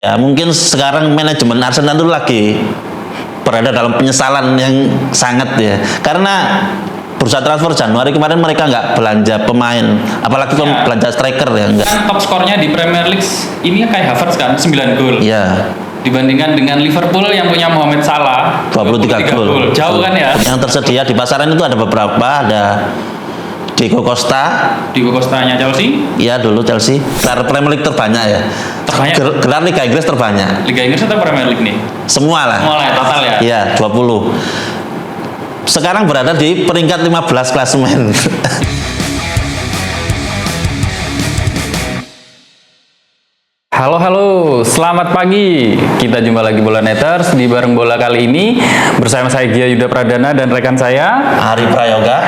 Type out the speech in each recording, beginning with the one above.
Ya, mungkin sekarang manajemen Arsenal itu lagi berada dalam penyesalan yang sangat ya. Karena bursa transfer Januari kemarin mereka nggak belanja pemain, apalagi Ya. belanja striker ya enggak. Kan top skornya di Premier League ini kayak Havertz kan 9 gol. Ya, Dibandingkan dengan Liverpool yang punya Mohamed Salah 23 gol. Jauh kan ya? Yang tersedia di pasaran itu ada beberapa, ada Diego Costa, Diego Costanya Chelsea, ya dulu Chelsea. Gelar Premier League terbanyak ya. Terbanyak? Gelar Liga Inggris terbanyak. Liga Inggris atau Premier League nih? Semua lah. Semua lah ya, total ya? Ya, 20. Sekarang berada di peringkat 15 klasemen. Halo, selamat pagi. Kita jumpa lagi Bola Neters di Bareng Bola kali ini bersama saya Gia Yuda Pradana dan rekan saya Ari Prayoga,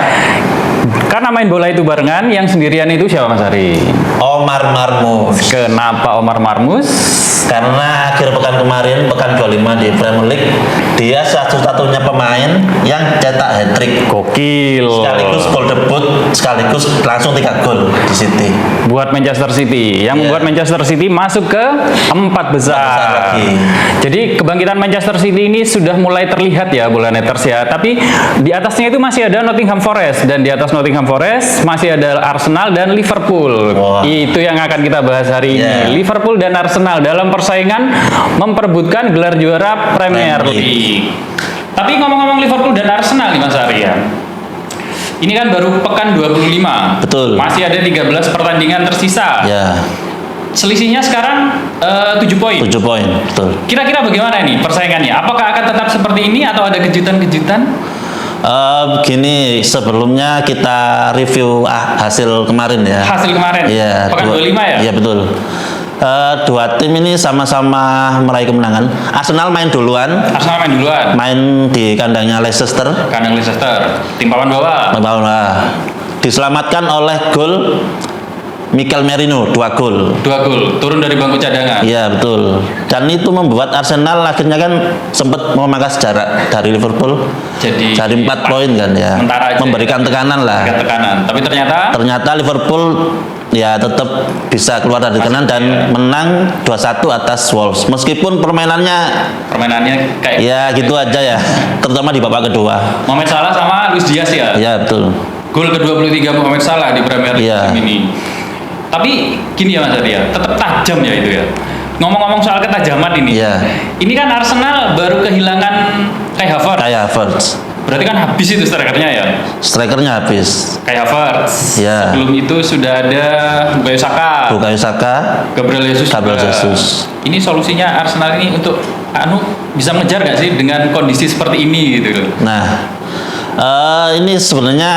Karena main bola itu barengan, yang sendirian itu siapa Mas Ari? Omar Marmus. Kenapa Omar Marmus? Karena akhir pekan kemarin, pekan 25 di Premier League, dia satu-satunya pemain yang cetak hat-trick. Gokil. Sekaligus gol debut, sekaligus langsung 3 gol di City. Buat Manchester City, yang Iya. membuat Manchester City masuk ke 4 besar. besar lagi. Jadi kebangkitan Manchester City ini sudah mulai terlihat ya Bola Neters ya. Tapi di atasnya itu masih ada Nottingham Forest, dan di atas Nottingham Forest masih ada Arsenal dan Liverpool. Wah. Itu yang akan kita bahas hari Yeah. ini. Liverpool dan Arsenal dalam persaingan memperebutkan gelar juara Premier Premier League. Tapi ngomong-ngomong Liverpool dan Arsenal nih Mas Ari ya. Ini kan baru pekan 25. Betul. Masih ada 13 pertandingan tersisa. Ya, Selisihnya sekarang 7 poin. 7 poin, betul. Kira-kira bagaimana nih persaingannya? Apakah akan tetap seperti ini atau ada kejutan-kejutan? Begini, sebelumnya kita review hasil kemarin ya. Hasil kemarin? Iya. Pekan 25 ya? Iya, betul. Dua tim ini sama-sama meraih kemenangan. Arsenal main duluan, Arsenal main duluan. main di kandangnya Leicester. Kandang Leicester. Tim papan bawah. Bahwa diselamatkan oleh gol Mikel Merino, 2 gol. 2 gol. Turun dari bangku cadangan. Iya, betul. Dan itu membuat Arsenal akhirnya kan sempat memangkas jarak dari Liverpool. Jadi 4 poin kan ya. Sementara aja. Memberikan tekanan lah. Agak tekanan. Tapi Ternyata Liverpool ya tetap bisa keluar dari tekanan dan menang 2-1 atas Wolves. Meskipun permainannya permainannya kayak ya gitu aja ya. Terutama di babak kedua. Mohamed Salah sama Luis Diaz ya. Ya, betul. Gol ke-23 Mohamed Salah di Premier League Iya. musim ini. Tapi gini ya Mas Adi ya, tetap tajam ya itu ya. Ngomong-ngomong soal ketajaman ini. Iya. Ini kan Arsenal baru kehilangan Kai Havertz. Kayak Havertz. Berarti kan habis itu strikernya ya. Strikernya habis. Kai Havertz. Iya. Sebelum itu sudah ada Bukayo Saka, Bukayo Saka, Gabriel Jesus. Gabriel juga. Jesus. Ini solusinya Arsenal ini untuk bisa mengejar nggak sih dengan kondisi seperti ini gitu loh. Nah, ini sebenarnya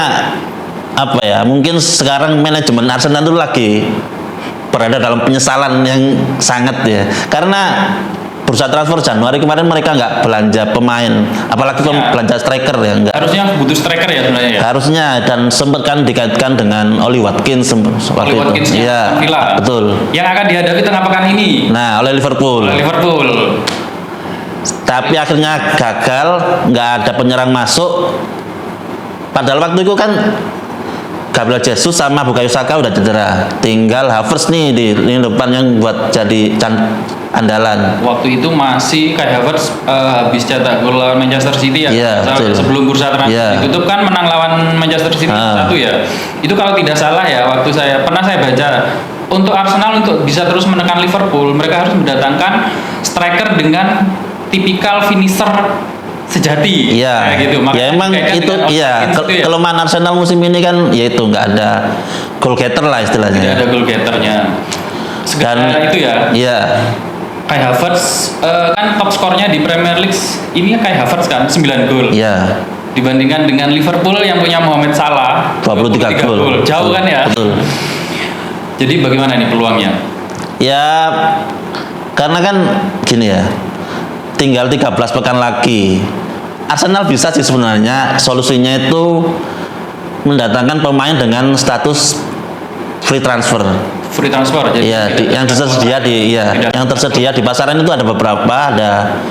apa ya? Mungkin sekarang manajemen Arsenal itu lagi berada dalam penyesalan yang sangat ya. Karena bursa transfer Januari kemarin mereka nggak belanja pemain, apalagi Ya. belanja striker ya nggak. Harusnya butuh striker ya sebenarnya ya. Harusnya, dan sempat kan dikaitkan dengan Oli Watkins waktu Oli Watkins itu. Iya, betul. Yang akan dihadapi tengah pekan ini Nah, oleh Liverpool. oleh Liverpool. Tapi akhirnya gagal, nggak ada penyerang masuk. Padahal waktu itu kan Gabriel Jesus sama Bukayo Saka udah cedera. Tinggal Havertz nih di lini depan yang buat jadi andalan. Waktu itu masih Kai Havertz habis cetak gol lawan Manchester City ya. Iya, betul. Sebelum bursa transfer Iya. ditutup kan menang lawan Manchester City 1 ya. Itu kalau tidak salah ya, waktu saya baca untuk Arsenal untuk bisa terus menekan Liverpool, mereka harus mendatangkan striker dengan tipikal finisher sejati. Iya. Kayak gitu. Ya Makanya emang dikaitkan itu dengan iya Watkins itu ya. kelemahan Arsenal musim ini kan yaitu nggak ada goal getter lah Tidak istilahnya. ada goal getternya. Segala itu ya. Iya. Kai Havertz kan top skornya di Premier League ini Kai Havertz kan 9 gol. Iya. Dibandingkan dengan Liverpool yang punya Mohamed Salah 23 gol. Jauh kan ya? Betul. Jadi bagaimana nih peluangnya? Ya, karena kan gini ya, tinggal 13 pekan lagi. Arsenal bisa sih sebenarnya solusinya itu mendatangkan pemain dengan status free transfer. Free transfer. Jadi Iya, yang tersedia yang tersedia di pasaran itu ada beberapa, ada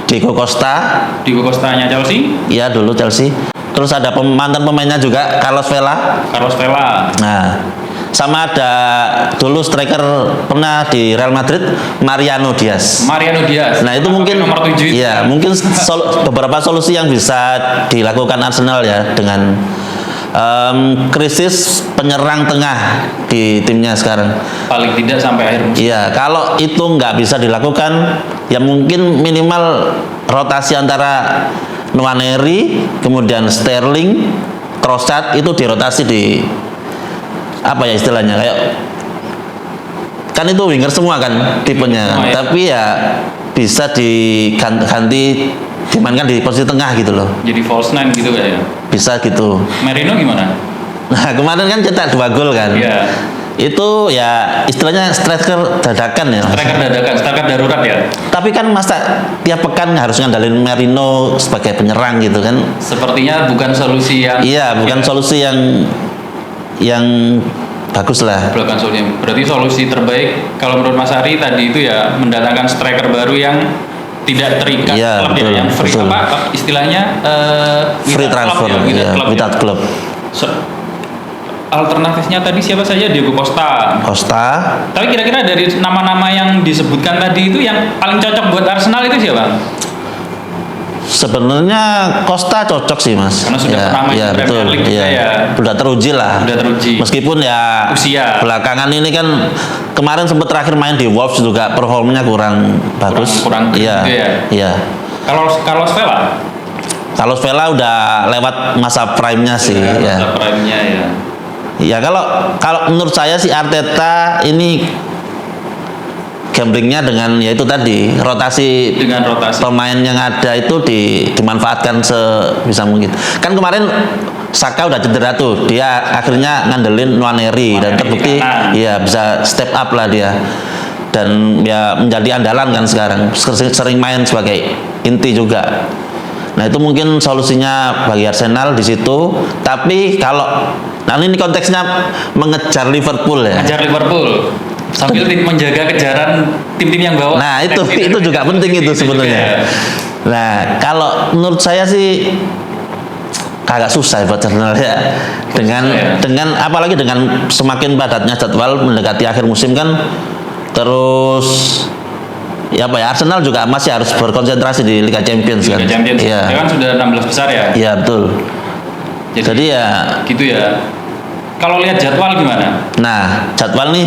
Diego Costa, Diego Costanya Chelsea, ya dulu Chelsea. Terus ada mantan pemainnya juga Carlos Vela. Carlos Vela. Nah, Sama ada dulu striker pernah di Real Madrid, Mariano Diaz. Mariano Diaz. Nah itu mungkin nomor 7 itu. ya mungkin beberapa solusi yang bisa dilakukan Arsenal ya dengan krisis penyerang tengah di timnya sekarang. Paling tidak sampai akhir musim. Iya, kalau itu nggak bisa dilakukan, ya mungkin minimal rotasi antara Nwaneri, kemudian Sterling, Trossard itu dirotasi di apa ya istilahnya kayak kan itu winger semua kan tipenya, Oh, iya. tapi ya bisa diganti dimainkan di posisi tengah gitu loh, Jadi false nine gitu ya. bisa gitu. Merino gimana? Nah kemarin kan cetak 2 gol kan. Iya. Itu ya istilahnya striker dadakan ya. Striker dadakan, striker darurat ya. Tapi kan masa tiap pekan harus ngandalin Merino sebagai penyerang gitu kan. Sepertinya bukan solusi yang Iya, bukan solusi yang bagus lah. bukan solusi. Berarti solusi terbaik kalau menurut Mas Ari tadi itu ya mendatangkan striker baru yang tidak terikat Iya, klub betul, ya, yang free betul. apa istilahnya Free without transfer club ya, club without club. Alternatifnya tadi siapa saja? Diego Costa. Costa, Tapi kira-kira dari nama-nama yang disebutkan tadi itu yang paling cocok buat Arsenal itu siapa? sebenarnya Costa cocok sih mas. Karena sudah pernah main ya, di Premier betul, League juga ya. Udah teruji lah. Sudah teruji. Meskipun ya Usia. belakangan ini kan kemarin sempat terakhir main di Wolves juga performanya kurang bagus. kurang Iya. gitu ya. Iya. Kalau Vela? Carlos Vela udah lewat masa prime-nya sih ya. Masa prime-nya ya. Ya kalau menurut saya sih Arteta ini gamblingnya dengan yaitu tadi rotasi Dengan rotasi. pemain yang ada itu dimanfaatkan sebisa mungkin. Kan kemarin Saka udah cedera tuh, dia akhirnya ngandelin Nwaneri dan terbukti kanan. ya bisa step up lah dia dan ya menjadi andalan kan sekarang sering main sebagai inti juga. Nah itu mungkin solusinya bagi Arsenal di situ. Tapi kalau ini konteksnya mengejar Liverpool ya. Ajar Liverpool sambil menjaga kejaran tim-tim yang bawah. Nah itu juga penting itu sebenarnya. Nah kalau menurut saya sih agak susah buat Arsenal ya. Dengan apalagi dengan semakin padatnya jadwal mendekati akhir musim kan, terus ya apa ya Arsenal juga masih harus berkonsentrasi di Liga Champions kan. Liga Champions. Iya. Dia kan sudah 16 besar ya. Iya betul. Jadi ya gitu ya. Kalau lihat jadwal gimana? nah jadwal nih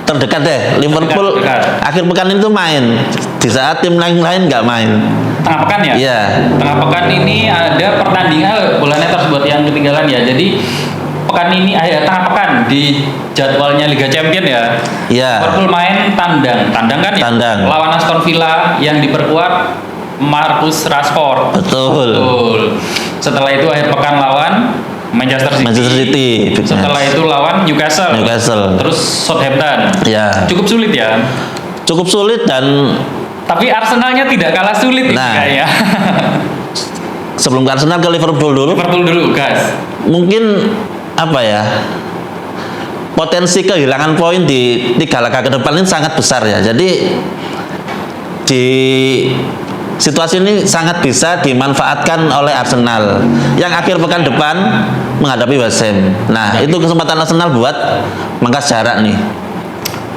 terdekat deh Liverpool Terdekat. akhir pekan itu main di saat tim lain nggak main. Tengah pekan ya? Iya. Tengah pekan ini ada pertandingan bola netters buat yang ketinggalan ya. Jadi pekan ini tengah pekan di jadwalnya Liga Champions ya. Iya. Liverpool main tandang kan ya? Tandang. Lawan Aston Villa yang diperkuat Marcus Rashford. Betul. Setelah itu akhir pekan lawan Manchester City. Setelah itu lawan Newcastle. Terus Southampton. Ya. Cukup sulit ya. Cukup sulit dan Tapi Arsenalnya tidak kalah sulit ini Nah. kayaknya. sebelum ke Arsenal ke Liverpool dulu. Liverpool dulu, gas. Mungkin apa ya? Potensi kehilangan poin di 3 laga ke depan ini sangat besar ya. Jadi di situasi ini sangat bisa dimanfaatkan oleh Arsenal yang akhir pekan depan menghadapi West Ham. Nah, itu kesempatan Arsenal buat mangkas jarak nih.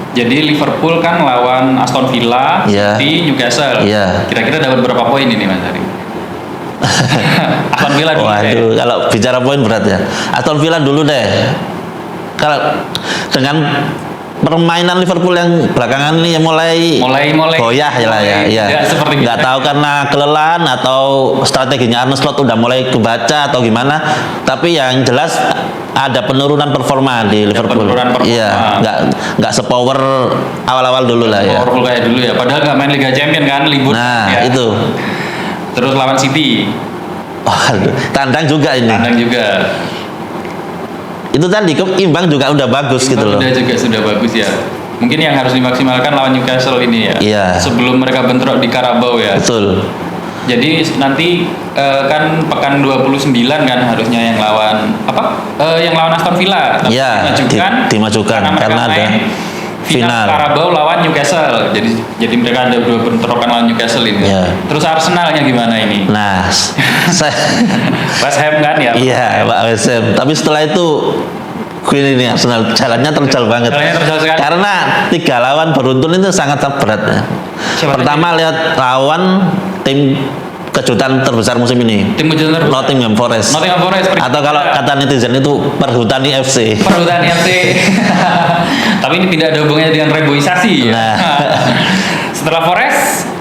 Jadi Liverpool kan lawan Aston Villa, Iya. di Newcastle. Iya. Kira-kira dapat berapa poin ini Mas Ari? Aston Villa dulu deh. Waduh, kalau bicara poin berat ya. Aston Villa dulu deh. Kalau dengan permainan Liverpool yang belakangan ini ya mulai goyah ya lah ya. Tidak seperti Nggak biasa. tahu karena kelelahan atau strateginya Arne Slot udah mulai kebaca atau gimana. Tapi yang jelas ada penurunan performa di Liverpool. penurunan performa. Iya, nggak sepower awal-awal dulu lah ya. Powerful kayak dulu ya. Padahal nggak main Liga Champions kan, libur. Nah, ya. itu. Terus lawan City, Waduh, tandang juga ini. tandang juga. Itu tadi imbang juga udah bagus gitu loh. Sudah bagus ya. Mungkin yang harus dimaksimalkan lawan Newcastle ini ya. Iya. Sebelum mereka bentrok di Carabao ya. Betul. Jadi nanti kan pekan 29 kan harusnya yang lawan yang lawan Aston Villa. Tapi Iya, dimajukan karena karena ada main final Carabao lawan Newcastle. Jadi mereka ada 2 bentrokan lawan Newcastle ini. Iya. Terus Arsenalnya gimana ini? Nah, saya West Ham kan ya? iya Pak West Ham. Tapi setelah itu ini Arsenal jalannya terjal banget. Jalannya terjal sekali. Karena 3 lawan beruntun itu sangat berat ya. Siapa Pertama lihat lawan tim kejutan terbesar musim ini. Tim kejutan terbesar. Nottingham Forest. Nottingham Forest. Atau kalau kata netizen itu Perhutani FC. Perhutani FC. Tapi ini tidak ada hubungannya dengan reboisasi. Nah. Setelah Forest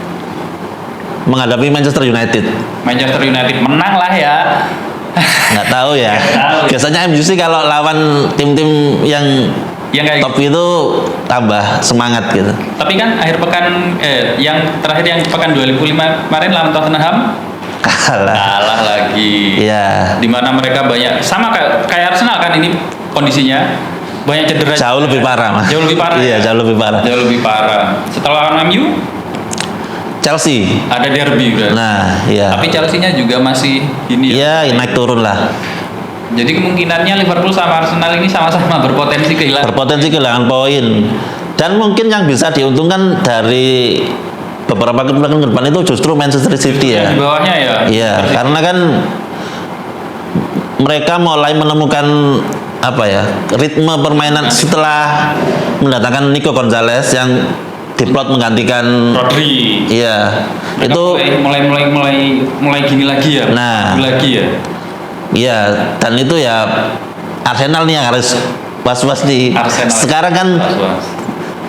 Menghadapi Manchester United. Manchester United menang lah ya. Nggak tahu ya. Nggak tahu. Biasanya MU sih kalau lawan tim-tim yang Yang kayak top itu tambah semangat gitu. Tapi kan akhir pekan yang terakhir yang pekan 2005 kemarin lawan Tottenham kalah lagi. Iya. Dimana mereka banyak sama kayak Arsenal kan ini kondisinya banyak cedera. Jauh lebih parah, Mas. Jauh lebih parah. Iya, ya? jauh lebih parah. Jauh lebih parah. Setelah lawan MU Chelsea. ada derby udah. Nah, iya. Tapi Chelsea-nya juga masih ini ya. Iya, naik turun lah. Jadi kemungkinannya Liverpool sama Arsenal ini sama-sama berpotensi kehilangan poin. Dan mungkin yang bisa diuntungkan dari beberapa keputusan ke depan itu justru Manchester City ya. Di bawahnya ya. Iya, karena kan mereka mulai menemukan ritme permainan setelah mendatangkan Nico Gonzalez yang diplot menggantikan Rodri. Iya. Mereka Itu mulai gini lagi ya. Nah. Gini lagi ya. iya, dan itu ya Arsenal nih yang harus was-was di. Arsenal. Sekarang kan Was-was.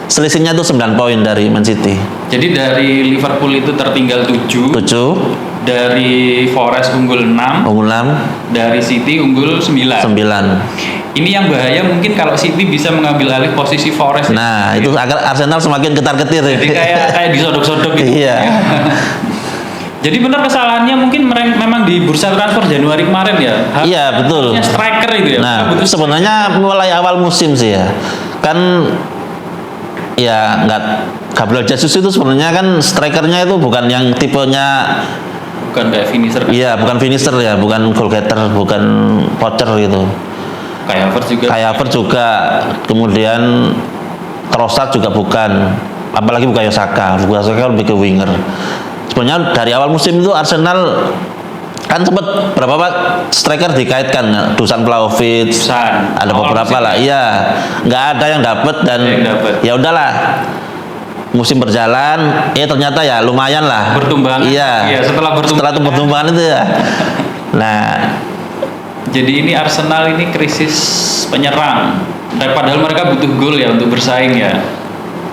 selisihnya itu 9 poin dari Man City. Jadi dari Liverpool itu tertinggal 7, 7 dari Forest unggul 6, unggul 6, dari City unggul 9. 9. Ini yang bahaya mungkin kalau City bisa mengambil alih posisi Forest. Nah, itu agar Arsenal semakin ketar-ketir. Jadi kayak disodok-sodok gitu. Iya. Jadi benar kesalahannya mungkin memang di bursa transfer Januari kemarin ya. Iya, betul. Harusnya striker itu ya. Nah, Butuh sebenarnya mulai awal musim sih ya. Kan ya nggak Gabriel Jesus itu sebenarnya kan strikernya itu bukan yang tipenya bukan kayak finisher. iya, bukan finisher ya, bukan goal getter, bukan poacher gitu. Kayak Havertz juga. Kayak Havertz juga, kemudian Trossard juga bukan, apalagi Bukayo Saka. Bukayo Saka lebih ke winger. Sebenarnya dari awal musim itu Arsenal kan sempat berapa striker dikaitkan ya? Dusan Vlahovic, ada beberapa lah. Iya, nggak ada yang dapat dan ya udahlah. Musim berjalan, ternyata ya lumayan lah. Bertumbangan. Iya. Setelah bertumbangan itu ya. Nah, jadi ini Arsenal ini krisis penyerang. Padahal mereka butuh gol ya untuk bersaing ya.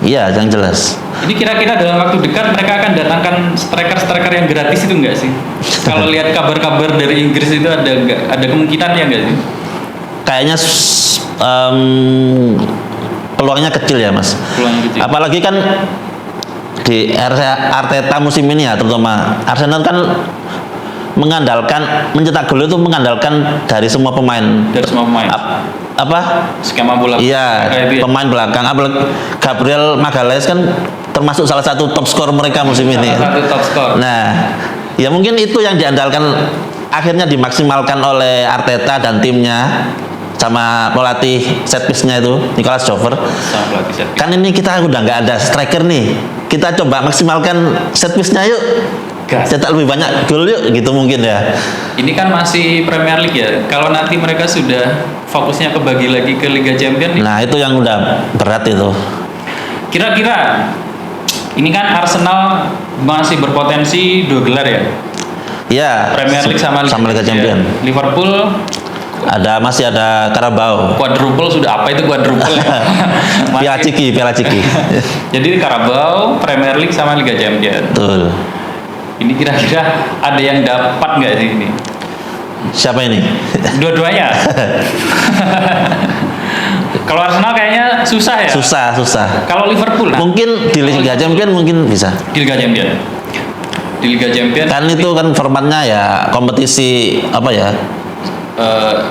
iya, yang jelas. Ini kira-kira dalam waktu dekat mereka akan datangkan striker-striker yang gratis itu enggak sih? Kalau lihat kabar-kabar dari Inggris itu ada kemungkinannya enggak sih? Kayaknya peluangnya kecil ya, Mas. Peluangnya kecil. Apalagi kan di era Arteta musim ini ya, terutama Arsenal kan mencetak gol itu mengandalkan dari semua pemain. Dari semua pemain. Skema bola. Iya, pemain belakang. Apalagi Gabriel Magalhaes kan termasuk salah satu top skor mereka musim ini. Salah satu top skor. Nah, ya mungkin itu yang diandalkan, akhirnya dimaksimalkan oleh Arteta dan timnya sama pelatih set piece-nya itu Nicolas Jover. Sama pelatih set piece. Kan ini kita udah nggak ada striker nih, kita coba maksimalkan set piece-nya yuk, cetak lebih banyak gol yuk, gitu mungkin ya. Ini kan masih Premier League ya. Kalau nanti mereka sudah fokusnya kebagi lagi ke Liga Champions. Nah, itu yang udah berat itu. Kira-kira ini kan Arsenal masih berpotensi 2 gelar ya. Iya. Premier League sama Liga Champions. Liverpool masih ada Carabao. Quadruple sudah, apa itu quadruple ya? Piala Ciki. Jadi Carabao, Premier League sama Liga Champions. Betul. Ini kira-kira ada yang dapat nggak sih ini? Siapa ini? Dua-duanya. Kalau Arsenal kayaknya susah ya. Susah. Kalau Liverpool mungkin di Liga Champions mungkin bisa. Di Liga Champions. Kan itu kan formatnya ya kompetisi apa ya?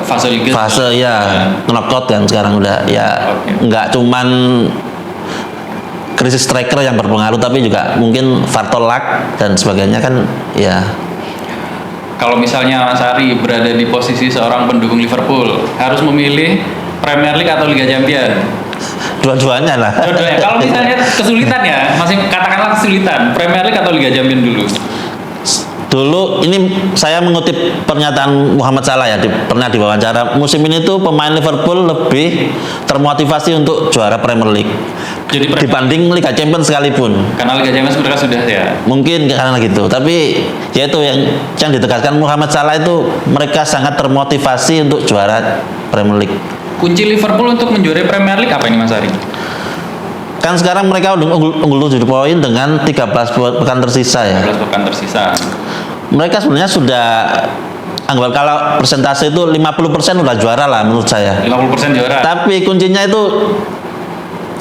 Fase liga. Fase ya, knockout kan sekarang udah ya. Nggak cuman krisis striker yang berpengaruh, tapi juga mungkin faktor luck dan sebagainya kan ya. Kalau misalnya Mas Ari berada di posisi seorang pendukung Liverpool, harus memilih Premier League atau Liga Champions? Dua-duanya lah. Dua-duanya. Kalau misalnya kesulitan ya, masih katakanlah kesulitan, Premier League atau Liga Champions dulu? Dulu ini saya mengutip pernyataan Muhammad Salah ya, pernah diwawancara. Musim ini tuh pemain Liverpool lebih termotivasi untuk juara Premier League Jadi dibanding Liga Champions sekalipun. karena Liga Champions mereka sudah ya. Mungkin karena gitu, tapi ya itu yang ditegaskan Muhammad Salah itu mereka sangat termotivasi untuk juara Premier League. Kunci Liverpool untuk menjuarai Premier League apa ini Mas Ari? Kan sekarang mereka udah unggul 7 poin dengan 13 pekan tersisa ya. 12 pekan tersisa. Mereka sebenarnya sudah anggap kalau persentase itu 50% udah juara lah menurut saya. 50% juara. Tapi kuncinya itu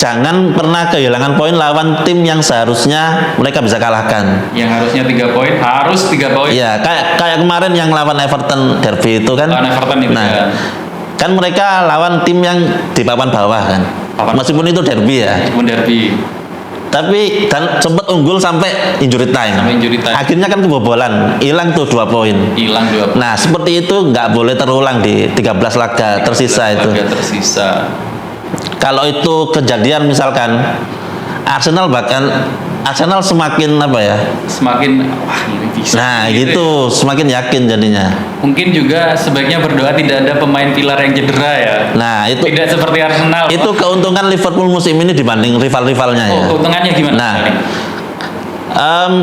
jangan pernah kehilangan poin lawan tim yang seharusnya mereka bisa kalahkan. Yang harusnya 3 poin harus 3 poin. Iya, kayak kemarin yang lawan Everton derby itu kan. Lawan Everton itu nah, ya. kan mereka lawan tim yang di papan bawah kan. Meskipun itu derby ya. Meskipun derby. Tapi dan sempat unggul sampai injury time. Sampai injury time. Akhirnya kan kebobolan, hilang tuh 2 poin. Hilang 2 poin. Nah, seperti itu nggak boleh terulang di 13 laga tersisa itu. Laga tersisa. Kalau itu kejadian misalkan Arsenal semakin apa ya? Semakin wah ini bisa. Nah, gitu semakin yakin jadinya. Mungkin juga sebaiknya berdoa tidak ada pemain pilar yang cedera ya. Nah, itu Tidak seperti Arsenal. itu keuntungan Liverpool musim ini dibanding rival-rivalnya ya. Keuntungannya gimana? Nah,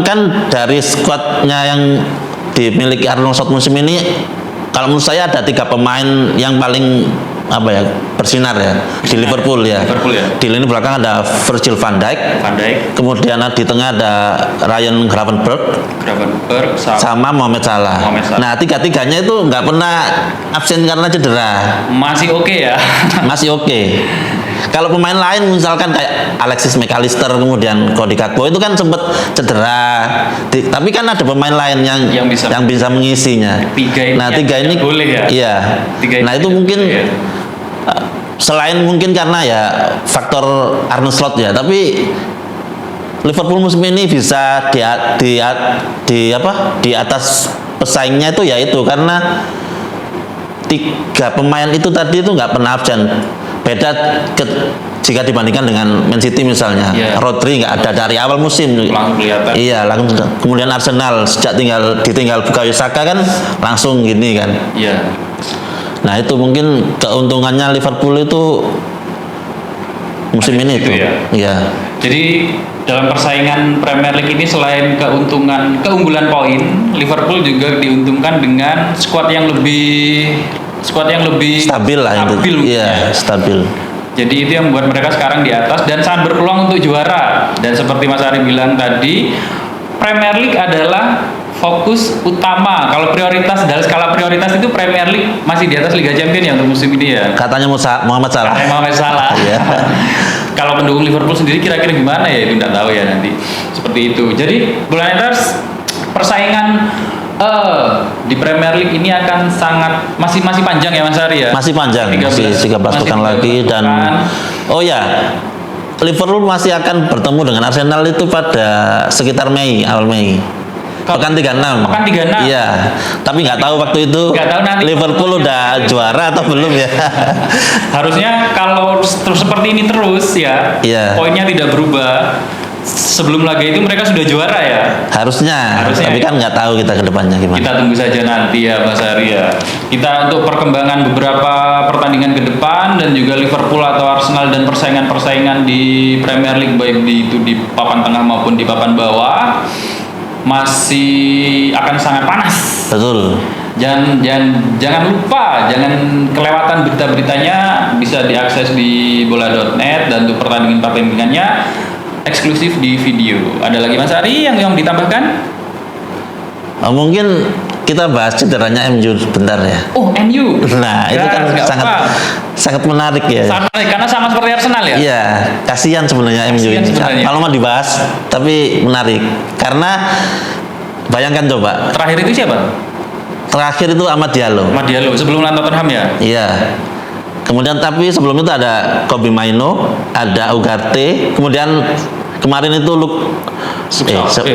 kan dari skuadnya yang dimiliki Arne Slot musim ini, kalau menurut saya ada 3 pemain yang paling apa ya bersinar ya di Liverpool ya. Liverpool ya. Di lini belakang ada Virgil van Dijk, kemudian di tengah ada Ryan Gravenberch sama Mohamed Salah. Nah, tiga-tiganya itu nggak pernah absen karena cedera. Masih oke ya. Masih oke. Kalau pemain lain misalkan kayak Alexis McAllister kemudian Cody Gakpo itu kan sempat cedera. Tapi kan ada pemain lain yang bisa mengisinya. Tiga ini boleh ya. Iya. Nah, itu mungkin selain mungkin karena ya faktor Arne Slot ya, tapi Liverpool musim ini bisa di atas pesaingnya itu ya itu karena 3 pemain itu tadi itu nggak pernah absen. Beda jika dibandingkan dengan Man City misalnya, Rodri nggak ada dari awal musim. Langsung kelihatan. Iya, langsung. Kemudian Arsenal sejak ditinggal Bukayo Saka kan langsung gini kan. Iya. Nah, itu mungkin keuntungannya Liverpool itu musim ini itu. Iya. Jadi dalam persaingan Premier League ini selain keunggulan poin, Liverpool juga diuntungkan dengan skuad yang lebih stabil lah itu. Iya, stabil. Jadi itu yang membuat mereka sekarang di atas dan sangat berpeluang untuk juara. Dan seperti Mas Ari bilang tadi, Premier League adalah fokus utama. Kalau prioritas dalam skala prioritas itu Premier League masih di atas Liga Champions ya untuk musim ini ya. Katanya Muhammad Salah. Muhammad Salah. Iya. Kalau pendukung Liverpool sendiri kira-kira gimana ya itu tidak tahu ya nanti. Seperti itu. Jadi Bulaneters persaingan di Premier League ini akan masih panjang ya Mas Ari ya. Masih panjang, masih 13 pekan lagi dan oh ya, Liverpool masih akan bertemu dengan Arsenal itu pada sekitar awal Mei. Pekan 36. Pekan 36. Iya. Tapi nggak tahu waktu itu Liverpool udah juara atau belum ya. Harusnya kalau terus seperti ini terus ya, poinnya tidak berubah. Sebelum laga itu mereka sudah juara ya. Harusnya tapi kan nggak tahu kita ke depannya gimana. Kita tunggu saja nanti ya Mas Ari ya. Kita untuk perkembangan beberapa pertandingan ke depan dan juga Liverpool atau Arsenal dan persaingan-persaingan di Premier League baik di papan tengah maupun di papan bawah masih akan sangat panas. Betul. Jangan lupa, jangan kelewatan berita-beritanya, bisa diakses di bola.net dan untuk pertandingannya eksklusif di video. Ada lagi Mas Ari yang ditambahkan? Mungkin kita bahas cederanya MU bentar ya. Oh, MU. Nah, itu kan sangat menarik ya. Karena sama seperti Arsenal ya. Iya, kasihan sebenarnya MU ini. Kalau mau dibahas, tapi menarik. Karena bayangkan coba. Terakhir itu siapa? Terakhir itu Amad Diallo. Sebelum lawan Tottenham ya. Iya. Kemudian tapi sebelum itu ada Kobbie Mainoo, ada Ugarte, kemudian kemarin itu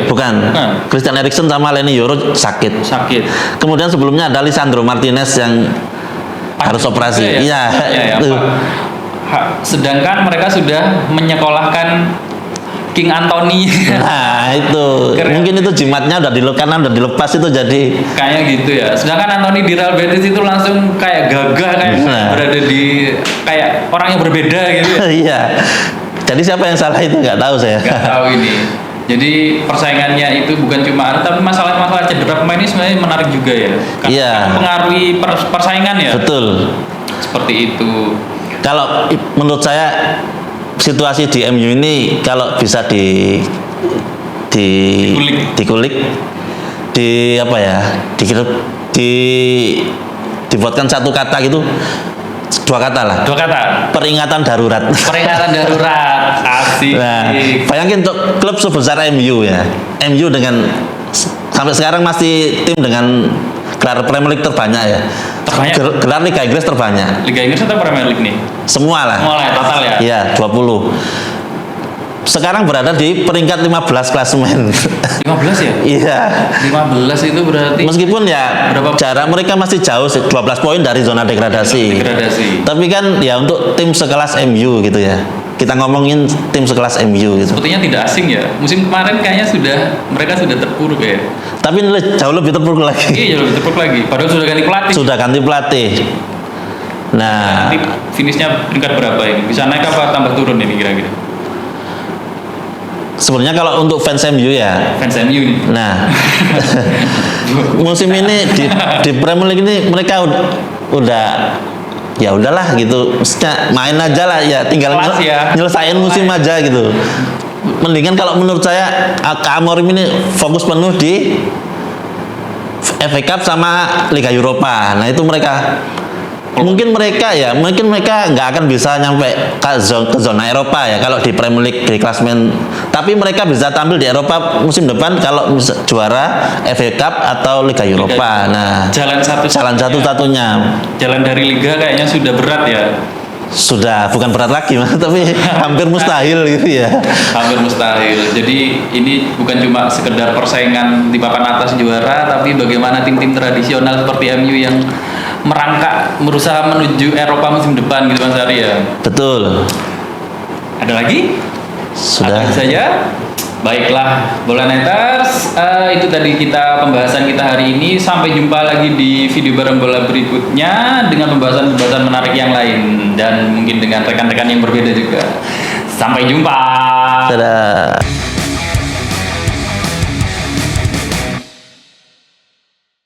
bukan Christian Eriksen sama Leny Yoro sakit. Kemudian sebelumnya ada Lisandro Martinez yang harus operasi. Iya. Sedangkan mereka sudah menyekolahkan King Anthony. Nah itu Keren. mungkin itu jimatnya udah dilepas itu jadi Kayak gitu ya. Sedangkan Anthony di Real Betis itu langsung kayak gagah, kayak Nah. berada di kayak orang yang berbeda gitu ya. iya. Jadi siapa yang salah itu nggak tahu saya. Gak tahu ini. Jadi persaingannya itu bukan cuma tapi masalah-masalah cedera pemain ini sebenarnya menarik juga ya. Karena Iya. mempengaruhi persaingan ya. Betul. Seperti itu. Kalau menurut saya situasi di MU ini kalau bisa dikulik apa ya dibuatkan satu kata gitu, dua kata lah, Dua kata. peringatan darurat. Peringatan darurat. Asik. Nah, bayangin untuk klub sebesar MU ya, MU dengan sampai sekarang masih tim dengan gelar Premier League terbanyak ya, Terbanyak? gelar Liga Inggris terbanyak, Liga Inggris atau Premier League nih? semua lah. Mulai total ya. Iya, 20. Sekarang berada di peringkat 15 klasemen. 15 ya? Iya. 15 itu berarti Meskipun ya Berapa? jarak mereka masih jauh 12 poin dari zona degradasi. degradasi. Tapi kan ya untuk tim sekelas MU gitu ya. Kita ngomongin tim sekelas MU gitu. Sepertinya tidak asing ya. Musim kemarin kayaknya mereka sudah terpuruk ya. Tapi ini jauh lebih terpuruk lagi. Iya, jauh lebih terpuruk lagi. Padahal sudah ganti pelatih. Sudah ganti pelatih. Nah, Nanti finishnya peringkat berapa ini? Bisa naik apa tambah turun ini kira-kira? sebenarnya kalau untuk fans MU ya. Fans MU ini. Nah, musim ini di Premier League ini mereka udah ya udahlah gitu, maksudnya main aja lah ya, tinggal Kelas ya. nyelesain musim aja gitu. Mendingan kalau menurut saya Amorim ini fokus penuh di FA Cup sama Liga Eropa. Nah itu mungkin mereka nggak akan bisa nyampe ke zona Eropa ya kalau di Premier League di klasemen, tapi mereka bisa tampil di Eropa musim depan kalau bisa juara FA Cup atau Liga Eropa. Nah, Jalan satu-satunya Jalan dari liga kayaknya sudah berat ya. sudah bukan berat lagi Mas, tapi hampir mustahil gitu ya. Hampir mustahil. Jadi ini bukan cuma sekedar persaingan di papan atas juara, tapi bagaimana tim-tim tradisional seperti MU yang merangkak berusaha menuju Eropa musim depan gitu Mas Ari ya. Betul. Ada lagi? Sudah. Ada saja. Baiklah, Bola Neters, itu tadi pembahasan kita hari ini. Sampai jumpa lagi di video bareng bola berikutnya dengan pembahasan-pembahasan menarik yang lain dan mungkin dengan rekan-rekan yang berbeda juga. Sampai jumpa. Dadah.